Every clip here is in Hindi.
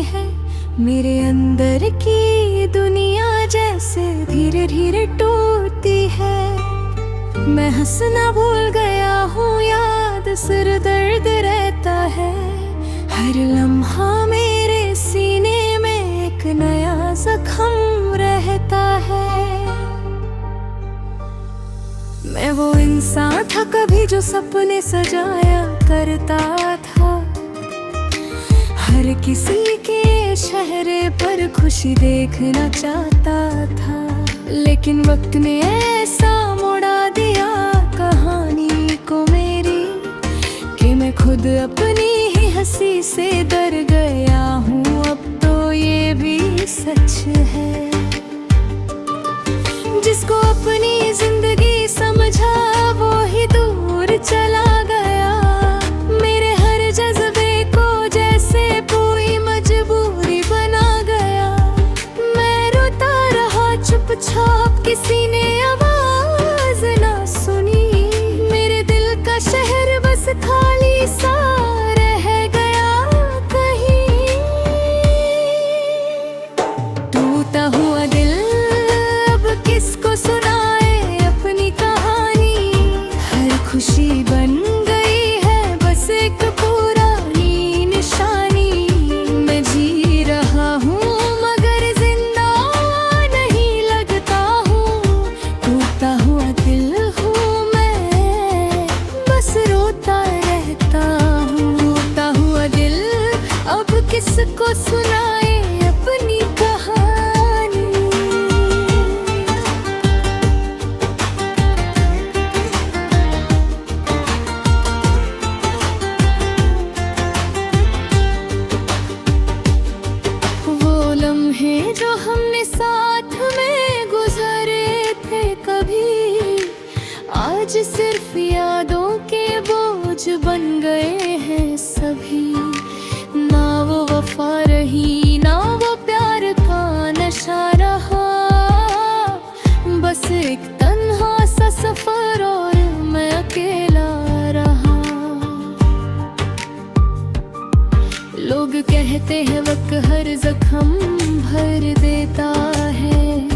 है। मेरे अंदर की दुनिया जैसे धीरे धीरे टूटती है। मैं हंसना भूल गया हूँ, याद सिर दर्द रहता है। हर लम्हा मेरे सीने में एक नया जख्म रहता है। मैं वो इंसान था कभी जो सपने सजाया करता था। हर किसी के चेहरे पर खुशी देखना चाहता था। लेकिन वक्त ने ऐसा मुड़ा दिया कहानी को मेरी, कि मैं खुद अपनी ही हंसी से डर गया हूँ। अब तो ये भी सच है, जिसको अपनी जिंदगी समझा वो ही दूर चला गया। मेरे हर जज्बे को जैसे कोई मजबूरी बना गया। मैं रोता रहा चुपचाप, किसी ने आवाज ना सुनी। मेरे दिल का शहर बस खाली सा रह गया कहीं। टूटा हुआ दिल अब किसको सुनाए अपनी कहानी। हर खुशी बन गई है बस एक पुरानी निशानी। मैं जी रहा हूँ मगर जिंदा नहीं लगता हूँ। टूटा हुआ दिल हूँ मैं, बस रोता रहता हूँ। टूटा हुआ दिल अब किसको सुनाए अपनी कहानी। वो लम्हे जो हमने साथ में गुजारे थे कभी, आज सिर्फ यादों के बोझ बन गए हैं सभी। ना वो वफा रही, ना वो प्यार का नशा रहा। बस एक तन्हा सा सफर और मैं अकेला रहा। लोग कहते हैं वक्त हर जख्म भर देता है,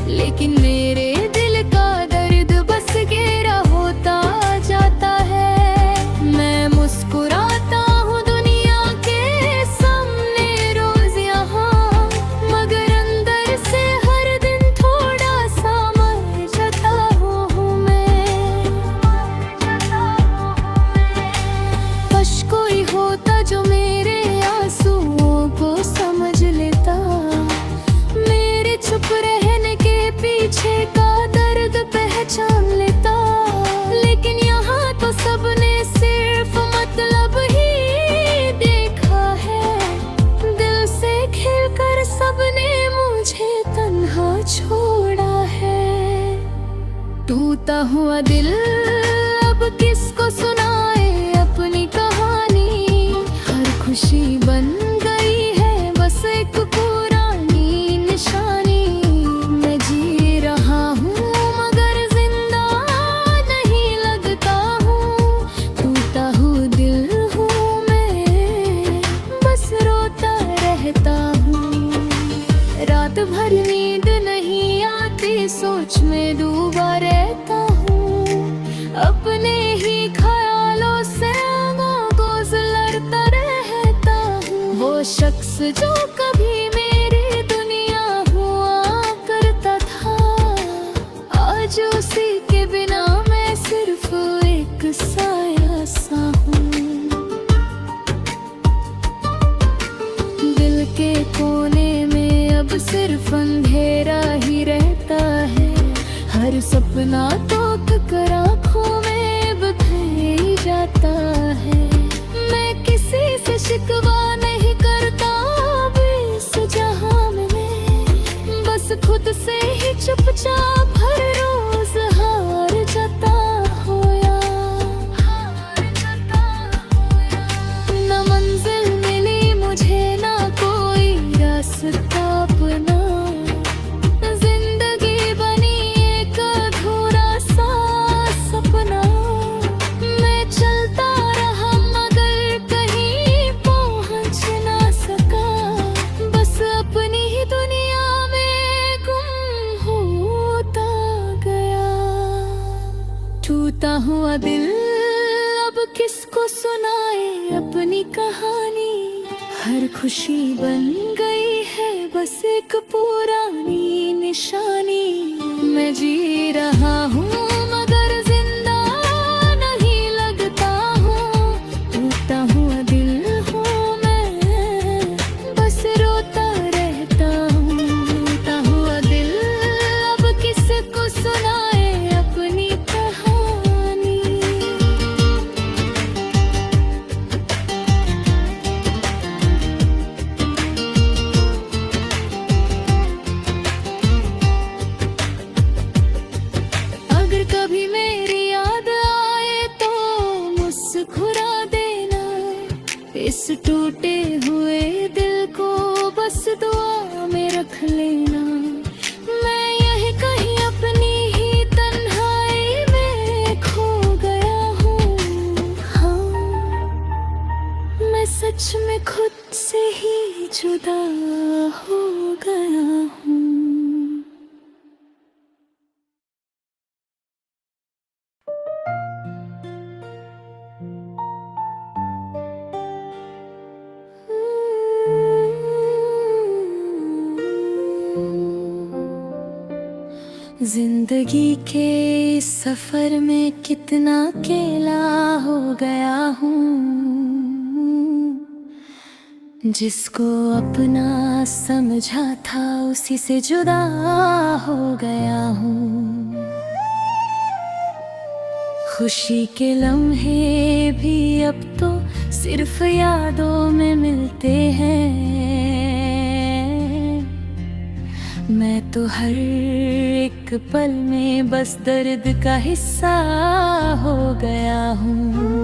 लेकिन मेरे दिल का दर्द बस गहरा होता जाता है। मैं मुस्कुराता हूँ दुनिया के सामने रोज यहाँ, मगर अंदर से हर दिन थोड़ा सा मर जाता हूँ मैं। काश कोई होता जो मेरे आंसुओं को समझ लेता। मेरे चुप रहने के पीछे का दर्द पहचान लेता। लेकिन यहाँ तो सबने सिर्फ मतलब ही देखा है। दिल से खिलकर सबने मुझे तन्हा छोड़ा है। टूटा हुआ दिल अब किसको सुनाए अपनी कहानी। हर खुशी बन गई है बस एक पुरानी निशानी। मैं जी रहा हूँ मगर जिंदा नहीं लगता हूँ। टूटा हुआ दिल हूँ मैं, बस रोता रहता हूँ। रात भर नींद नहीं आती, सोच में डूबा रहता हूँ। अपने ही ख्यालों से आँखों को लड़ता रहता हूँ। वो शख्स जो कभी मेरी दुनिया हुआ करता था, आज उसी के बिना मैं सिर्फ एक साया सा हूँ। दिल के कोने में अब सिर्फ अंधेरा ही रहता है। हर सपना तो कर आँखों में बिखर जाता है। मैं किसी से शिकवा नहीं करता अब इस जहां में, बस खुद से ही चुपचाप हर रोज हार जाता होया। न मंजिल मिली मुझे, ना कोई रास्ता अपना। जिंदगी बनी एक अधूरा सा सपना। मैं चलता रहा मगर कहीं पहुंच हुआ दिल अब किसको सुनाए अपनी कहानी। हर खुशी बन गई है बस एक पुरानी निशानी। मैं जी रहा हूँ मगर जिंदा नहीं लगता हूँ। टूटा हुआ दिल हूँ मैं, बस रोता रहता हूँ। टूटा हुआ दिल अब किसको सुनाए अपनी कहानी। अगर कभी मेरी याद आए तो मुस्कुरा देना। इस टूटे हुए दिल को बस दुआ में रख लेना। मैं यही कहीं अपनी ही तन्हाई में खो गया हूँ। हाँ, मैं सच में खुद से ही जुदा हो गया हूँ। जिंदगी के इस सफर में कितना अकेला हो गया हूँ। जिसको अपना समझा था उसी से जुदा हो गया हूँ। खुशी के लम्हे भी अब तो सिर्फ यादों में मिलते हैं। मैं तो हर एक पल में बस दर्द का हिस्सा हो गया हूँ।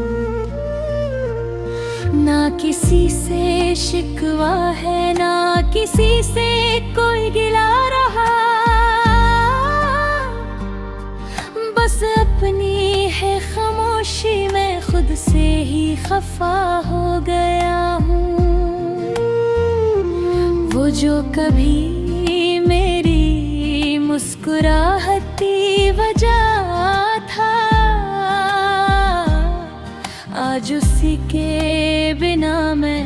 ना किसी से शिकवा है ना किसी से कोई गिला रहा। बस अपनी है खामोशी में खुद से ही खफा हो गया हूँ। वो जो कभी मेरी मुस्कुराहटी वजह था, आज उसी के बिना मैं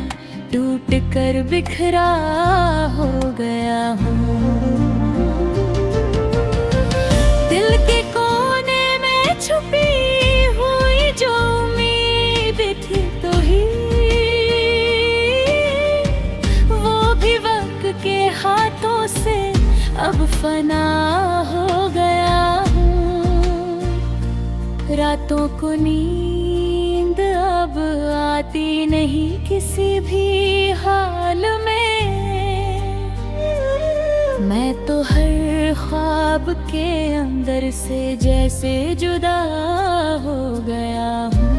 टूट कर बिखरा हो गया हूँ। दिल के कोने में छुपी हुई जो उम्मीद थी तो ही वो भी वक्त के हाथों से अब फना हो गया हूँ। रातों को नींद अब आती नहीं किसी भी हाल में। मैं तो हर ख्वाब के अंदर से जैसे जुदा हो गया हूँ।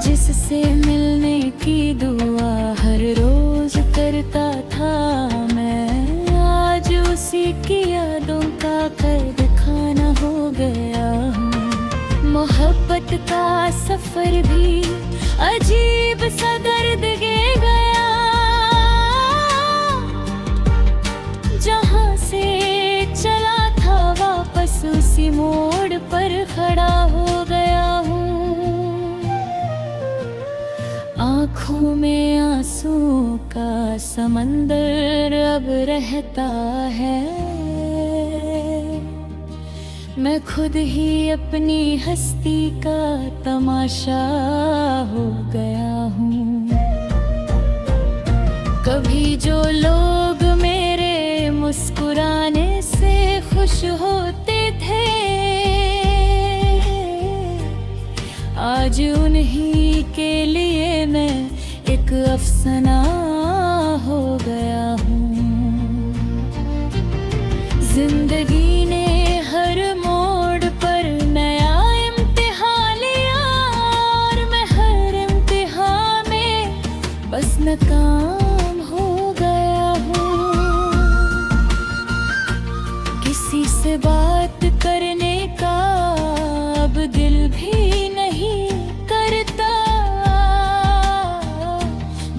जिससे मिलने की दुआ हर रोज करता था मैं, आज उसी की यादों का कैद खाना हो गया हूँ। मोहब्बत का सफर भी अजीब सा दर्द दे गया। जहाँ से चला था वापस उसी मोड़ पर खड़ा हो गया हूँ। आँखों में आंसुओं का समंदर अब रहता है। मैं खुद ही अपनी हस्ती का तमाशा हो गया हूँ। कभी जो लोग मेरे मुस्कुराने से खुश होते थे, आज उन्हीं के लिए मैं एक अफसाना हो गया हूँ। जिंदगी ने हर मोड़ पर नया इम्तिहान लिया और मैं हर इम्तिहान में बस नाकाम हो गया हूँ। किसी से बात करने का अब दिल भी नहीं करता।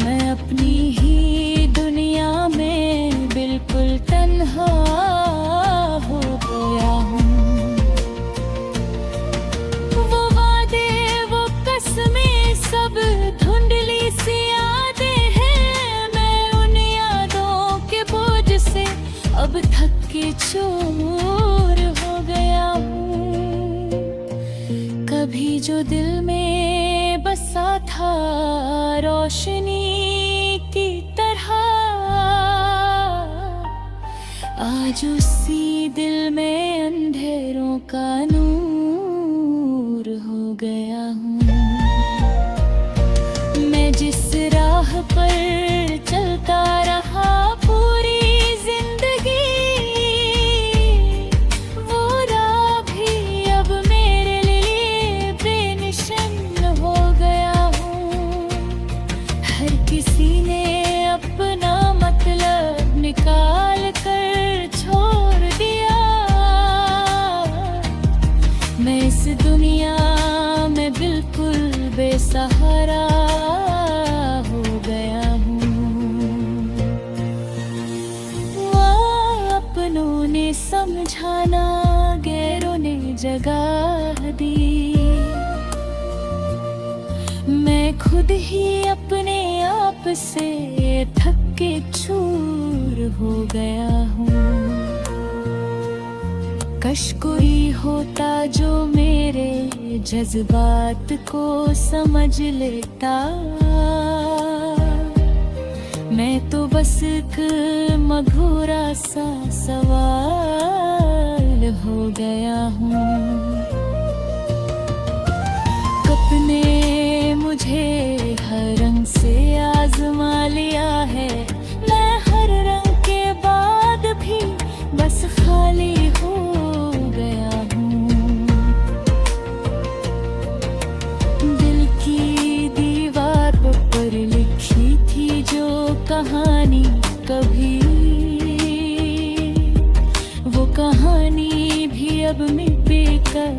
मैं अपनी ही दुनिया में बिल्कुल तन्हा हो गया हूँ। आज उसी दिल में अंधेरों का नूर हो गया हूँ। मैं जिस राह पर चलता रहा पूरी जिंदगी, वो राह भी अब मेरे लिए बेनिशान हो गया हूँ। हर किसी ने अपना मतलब निकाल कर छोड़ दिया। मैं इस दुनिया में बिल्कुल बेसहारा हो गया हूँ। अपनों ने समझाना, गैरों ने जगह दी। मैं खुद ही अपने आप से थक के चूर हो गया हूँ। कश कोई होता जो मेरे जज्बात को समझ लेता। मैं तो बस एक मघुरा सा सवाल हो गया हूँ। कपने मुझे हर रंग से आजमा लिया है। मैं हर रंग के बाद भी बस खाली हो गया हूँ। दिल की दीवार पर लिखी थी जो कहानी कभी, वो कहानी भी अब मिट कर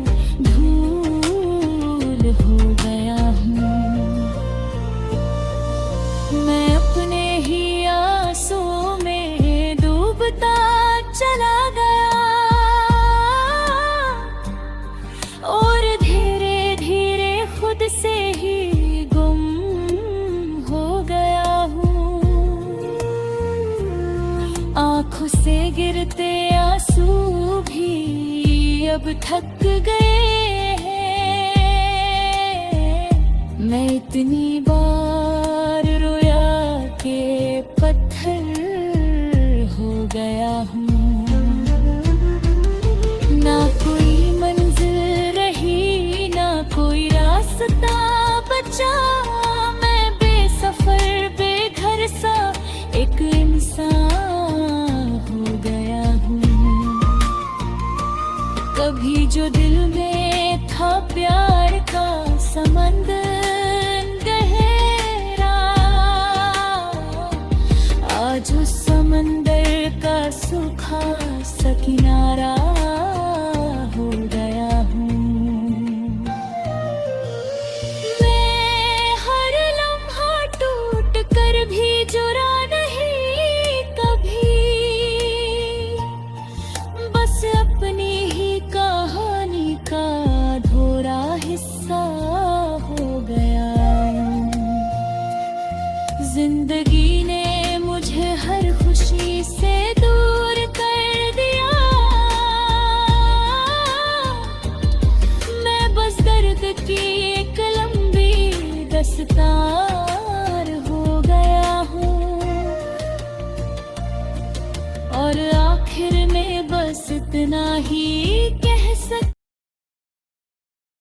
धूल हो गया हूँ। मैं अपने ही आंसुओं में डूबता चला गया और धीरे धीरे खुद से ही गुम हो गया हूँ। आँखों से गिरते आंसू भी अब थक गए हैं। मैं इतनी बार